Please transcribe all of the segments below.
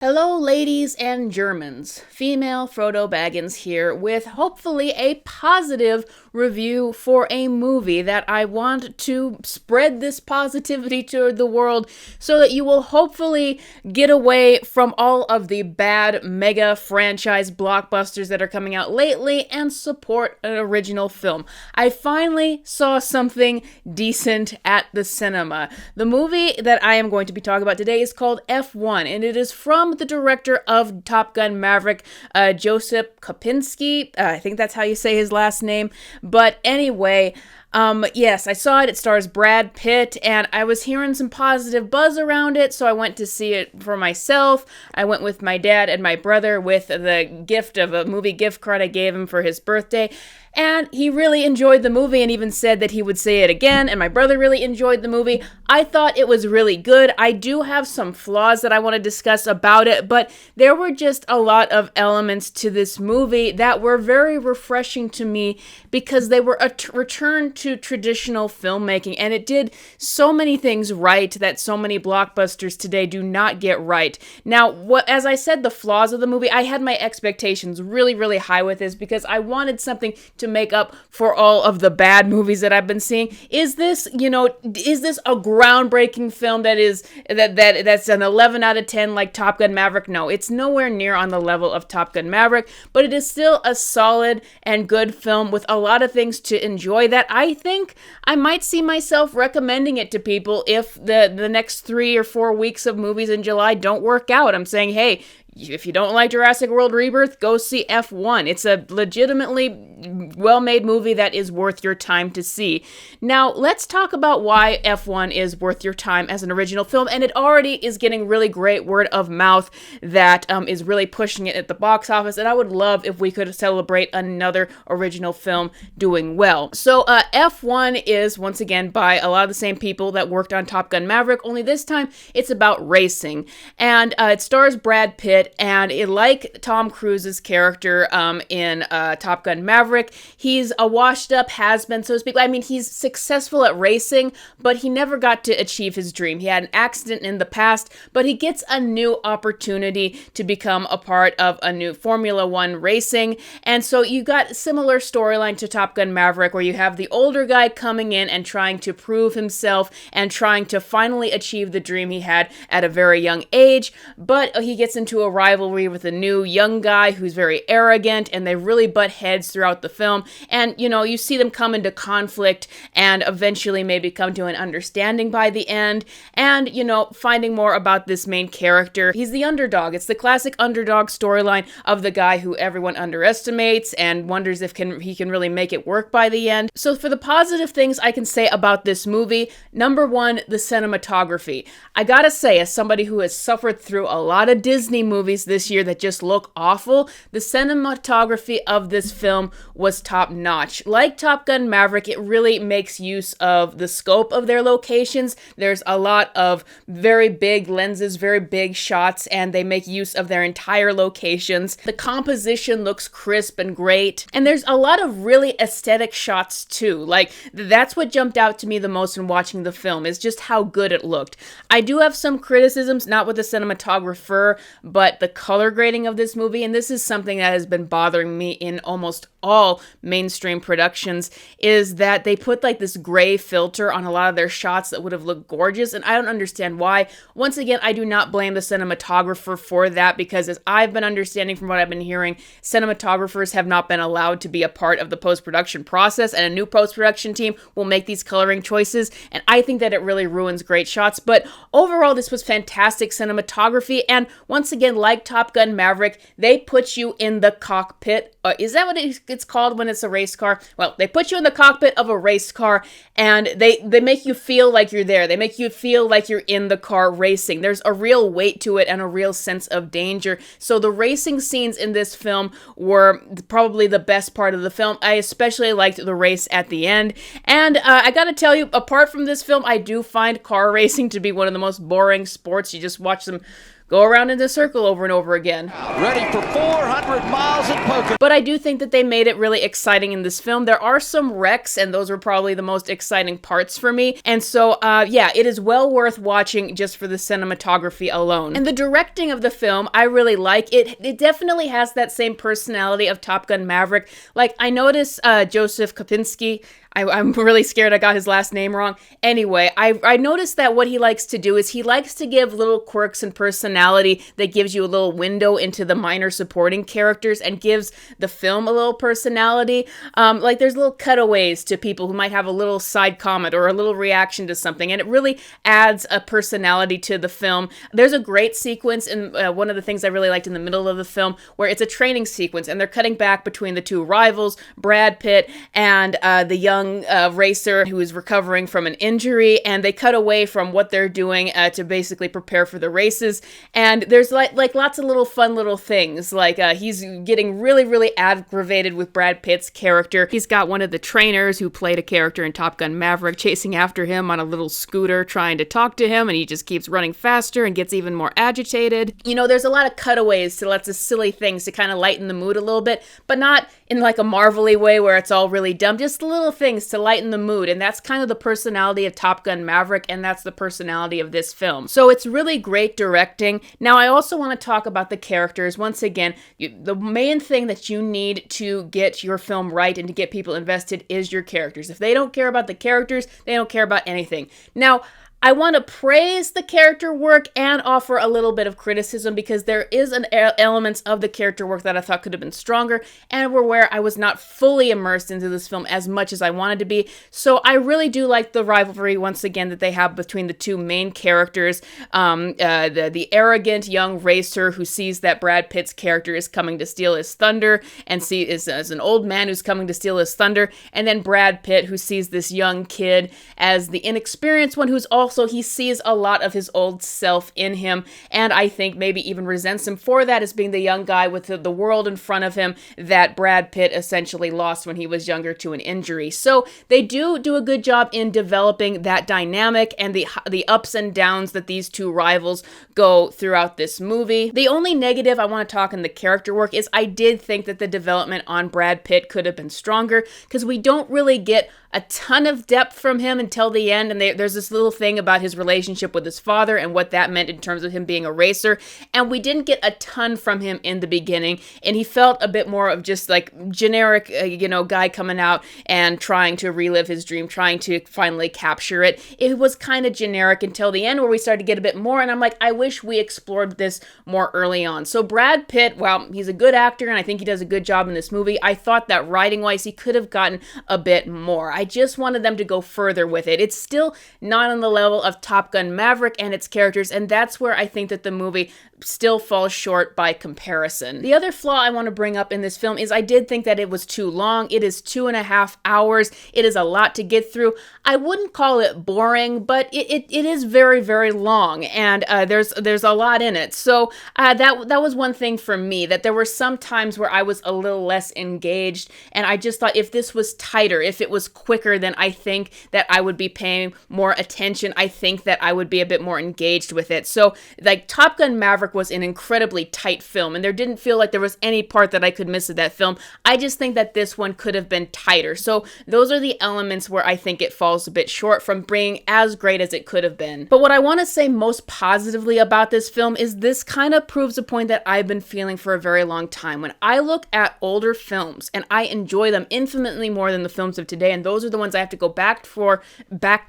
Hello, ladies and Germans. Female Frodo Baggins here with hopefully a positive review for a movie that I want to spread this positivity to the world so that you will hopefully get away from all of the bad mega franchise blockbusters that are coming out lately and support an original film. I finally saw something decent at the cinema. The movie that I am going to be talking about today is called F1, and it is from the director of Top Gun Maverick, Joseph Kopinski. I think that's how you say his last name. But anyway, yes, I saw it. It stars Brad Pitt, and I was hearing some positive buzz around it, so I went to see it for myself. I went with my dad and my brother with the gift of a movie gift card I gave him for his birthday. And he really enjoyed the movie and even said that he would say it again, and my brother really enjoyed the movie. I thought it was really good. I do have some flaws that I want to discuss about it, but there were just a lot of elements to this movie that were very refreshing to me because they were a return to traditional filmmaking, and it did so many things right that so many blockbusters today do not get right. Now, as I said, the flaws of the movie, I had my expectations really, really high with this because I wanted something to make up for all of the bad movies that I've been seeing. Is this a groundbreaking film that's an 11 out of 10 like Top Gun Maverick? No, it's nowhere near on the level of Top Gun Maverick, but it is still a solid and good film with a lot of things to enjoy that I think I might see myself recommending it to people if the next 3 or 4 weeks of movies in July don't work out. I'm saying, hey, if you don't like Jurassic World Rebirth, go see F1. It's a legitimately well-made movie that is worth your time to see. Now, let's talk about why F1 is worth your time as an original film, and it already is getting really great word of mouth that is really pushing it at the box office, and I would love if we could celebrate another original film doing well. So, F1 is, once again, by a lot of the same people that worked on Top Gun Maverick, only this time it's about racing, and it stars Brad Pitt, and like Tom Cruise's character in Top Gun Maverick, he's a washed-up has-been, so to speak. I mean, he's successful at racing, but he never got to achieve his dream. He had an accident in the past, but he gets a new opportunity to become a part of a new Formula One racing, and so you got a similar storyline to Top Gun Maverick, where you have the older guy coming in and trying to prove himself and trying to finally achieve the dream he had at a very young age, but he gets into a rivalry with a new young guy who's very arrogant, and they really butt heads throughout the film, and you see them come into conflict and eventually maybe come to an understanding by the end, and finding more about this main character. He's the underdog. It's the classic underdog storyline of the guy who everyone underestimates and wonders if he can really make it work by the end. So for the positive things I can say about this movie, number one, the cinematography. I gotta say, as somebody who has suffered through a lot of Disney movies this year that just look awful, the cinematography of this film was top notch. Like Top Gun Maverick, it really makes use of the scope of their locations. There's a lot of very big lenses, very big shots, and they make use of their entire locations. The composition looks crisp and great, and there's a lot of really aesthetic shots too. Like, that's what jumped out to me the most when watching the film, is just how good it looked. I do have some criticisms, not with the cinematographer, but the color grading of this movie, and this is something that has been bothering me in almost all mainstream productions, is that they put like this gray filter on a lot of their shots that would have looked gorgeous, and I don't understand why. Once again, I do not blame the cinematographer for that, because as I've been understanding from what I've been hearing, cinematographers have not been allowed to be a part of the post-production process, and a new post-production team will make these coloring choices, and I think that it really ruins great shots. But overall, this was fantastic cinematography, and once again, like Top Gun Maverick, they put you in the cockpit. Is that what it's called when it's a race car? Well, they put you in the cockpit of a race car, and they make you feel like you're there. They make you feel like you're in the car racing. There's a real weight to it and a real sense of danger. So the racing scenes in this film were probably the best part of the film. I especially liked the race at the end. And I gotta tell you, apart from this film, I do find car racing to be one of the most boring sports. You just watch them go around in the circle over and over again. Ready for 400 miles in poker. But I do think that they made it really exciting in this film. There are some wrecks, and those were probably the most exciting parts for me. And so, yeah, it is well worth watching just for the cinematography alone. And the directing of the film, I really like. It definitely has that same personality of Top Gun Maverick. Like, I noticed Joseph Kopinski, I'm really scared I got his last name wrong. Anyway, I noticed that what he likes to do is he likes to give little quirks and personality that gives you a little window into the minor supporting characters and gives the film a little personality. Like there's little cutaways to people who might have a little side comment or a little reaction to something, and it really adds a personality to the film. There's a great sequence in one of the things I really liked in the middle of the film where it's a training sequence and they're cutting back between the two rivals, Brad Pitt and the young racer who is recovering from an injury, and they cut away from what they're doing to basically prepare for the races. And there's like lots of little fun little things, like he's getting really aggravated with Brad Pitt's character. He's got one of the trainers who played a character in Top Gun Maverick chasing after him on a little scooter trying to talk to him, and he just keeps running faster and gets even more agitated. You know, there's a lot of cutaways to lots of silly things to kind of lighten the mood a little bit, but not in like a marvelly way where it's all really dumb, just little things to lighten the mood. And that's kind of the personality of Top Gun Maverick, and that's the personality of this film. So it's really great directing. Now, I also want to talk about the characters. Once again, the main thing that you need to get your film right and to get people invested is your characters. If they don't care about the characters, they don't care about anything. Now, I want to praise the character work and offer a little bit of criticism because there is elements of the character work that I thought could have been stronger and were where I was not fully immersed into this film as much as I wanted to be. So I really do like the rivalry, once again, that they have between the two main characters. The arrogant young racer who sees that Brad Pitt's character is coming to steal his thunder and is an old man who's coming to steal his thunder. And then Brad Pitt, who sees this young kid as the inexperienced one who's also he sees a lot of his old self in him, and I think maybe even resents him for that as being the young guy with the world in front of him that Brad Pitt essentially lost when he was younger to an injury. So they do a good job in developing that dynamic and the ups and downs that these two rivals go throughout this movie. The only negative I want to talk in the character work is I did think that the development on Brad Pitt could have been stronger because we don't really get a ton of depth from him until the end, and there's this little thing about his relationship with his father and what that meant in terms of him being a racer, and we didn't get a ton from him in the beginning, and he felt a bit more of just like generic, guy coming out and trying to relive his dream, trying to finally capture it. It was kind of generic until the end where we started to get a bit more, and I'm like, I wish we explored this more early on. So Brad Pitt, well, he's a good actor, and I think he does a good job in this movie. I thought that writing-wise, he could have gotten a bit more. I just wanted them to go further with it. It's still not on the level of Top Gun Maverick and its characters, and that's where I think that the movie still falls short by comparison. The other flaw I want to bring up in this film is I did think that it was too long. It is 2.5 hours. It is a lot to get through. I wouldn't call it boring, but it is very long, and there's a lot in it. So that was one thing for me, that there were some times where I was a little less engaged, and I just thought if this was tighter, if it was quicker, then I think that I would be paying more attention. I think that I would be a bit more engaged with it. So like Top Gun Maverick was an incredibly tight film, and there didn't feel like there was any part that I could miss of that film. I just think that this one could have been tighter. So those are the elements where I think it falls a bit short from being as great as it could have been. But what I want to say most positively about this film is this kind of proves a point that I've been feeling for a very long time. When I look at older films, and I enjoy them infinitely more than the films of today, and those are the ones I have to go back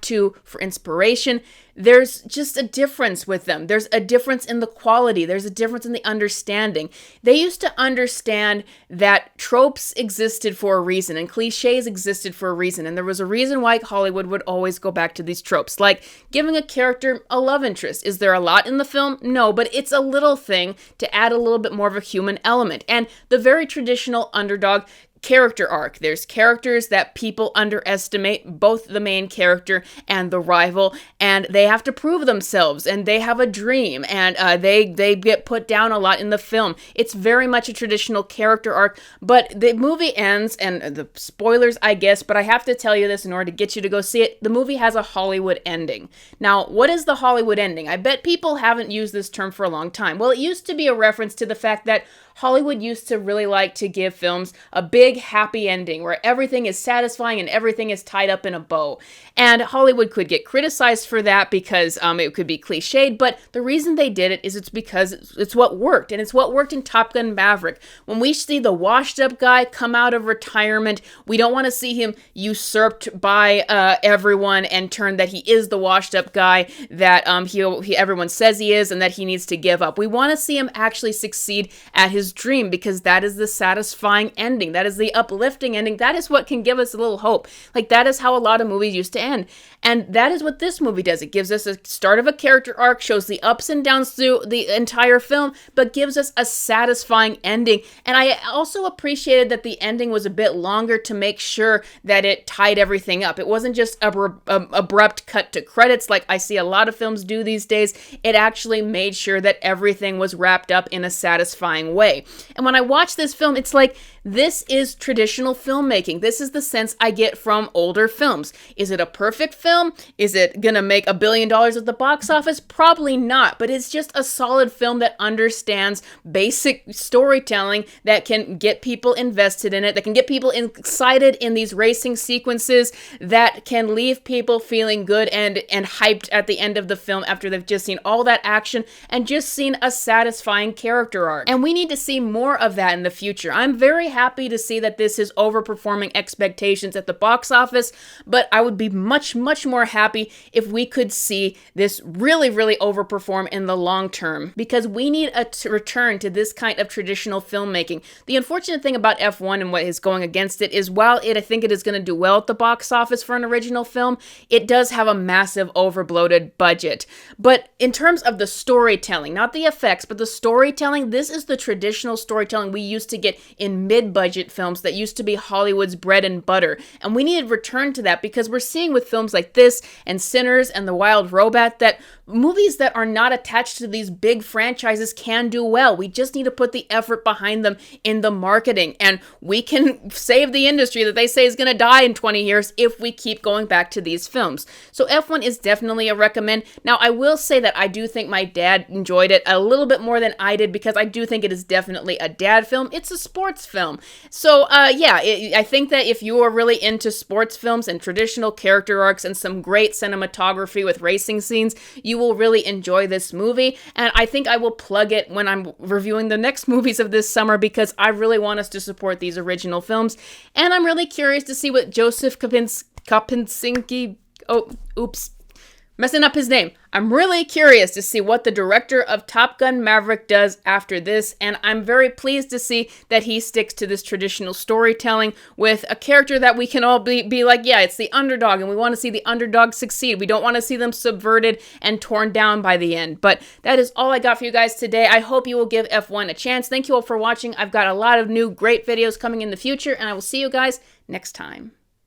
to for inspiration, there's just a difference with them. There's a difference in the quality. There's a difference in the understanding. They used to understand that tropes existed for a reason and cliches existed for a reason. And there was a reason why Hollywood would always go back to these tropes, like giving a character a love interest. Is there a lot in the film? No, but it's a little thing to add a little bit more of a human element. And the very traditional underdog character arc. There's characters that people underestimate, both the main character and the rival, and they have to prove themselves, and they have a dream, and they get put down a lot in the film. It's very much a traditional character arc, but the movie ends, and the spoilers, I guess, but I have to tell you this in order to get you to go see it. The movie has a Hollywood ending. Now, what is the Hollywood ending? I bet people haven't used this term for a long time. Well, it used to be a reference to the fact that Hollywood used to really like to give films a big happy ending where everything is satisfying and everything is tied up in a bow. And Hollywood could get criticized for that because it could be cliched, but the reason they did it is it's because it's what worked, and it's what worked in Top Gun Maverick. When we see the washed up guy come out of retirement, we don't want to see him usurped by everyone and turn that he is the washed up guy that everyone says he is and that he needs to give up. We want to see him actually succeed at his dream, because that is the satisfying ending. That is the uplifting ending. That is what can give us a little hope. Like, that is how a lot of movies used to end. And that is what this movie does. It gives us a start of a character arc, shows the ups and downs through the entire film, but gives us a satisfying ending. And I also appreciated that the ending was a bit longer to make sure that it tied everything up. It wasn't just abrupt cut to credits like I see a lot of films do these days. It actually made sure that everything was wrapped up in a satisfying way. And when I watch this film, it's like, this is traditional filmmaking. This is the sense I get from older films. Is it a perfect film? Is it gonna make $1 billion at the box office? Probably not, but it's just a solid film that understands basic storytelling, that can get people invested in it, that can get people excited in these racing sequences, that can leave people feeling good and hyped at the end of the film after they've just seen all that action and just seen a satisfying character arc. And we need to see more of that in the future. I'm very happy to see that this is overperforming expectations at the box office, but I would be much more happy if we could see this really overperform in the long term, because we need a return to this kind of traditional filmmaking. The unfortunate thing about F1 and what is going against it is, while I think it is going to do well at the box office for an original film, it does have a massive overbloated budget. But in terms of the storytelling, not the effects, but the storytelling, this is the traditional storytelling we used to get in mid-budget films that used to be Hollywood's bread and butter. And we need to return to that, because we're seeing with films like this and Sinners and The Wild Robot that movies that are not attached to these big franchises can do well. We just need to put the effort behind them in the marketing, and we can save the industry that they say is going to die in 20 years if we keep going back to these films. So F1 is definitely a recommend. Now, I will say that I do think my dad enjoyed it a little bit more than I did, because I do think it is definitely a dad film. It's a sports film. So, I think that if you are really into sports films and traditional character arcs and some great cinematography with racing scenes, you will really enjoy this movie. And I think I will plug it when I'm reviewing the next movies of this summer, because I really want us to support these original films. And I'm really curious to see what Joseph Kopinski, messing up his name. I'm really curious to see what the director of Top Gun Maverick does after this, and I'm very pleased to see that he sticks to this traditional storytelling with a character that we can all be like, yeah, it's the underdog, and we want to see the underdog succeed. We don't want to see them subverted and torn down by the end. But that is all I got for you guys today. I hope you will give F1 a chance. Thank you all for watching. I've got a lot of new great videos coming in the future, and I will see you guys next time.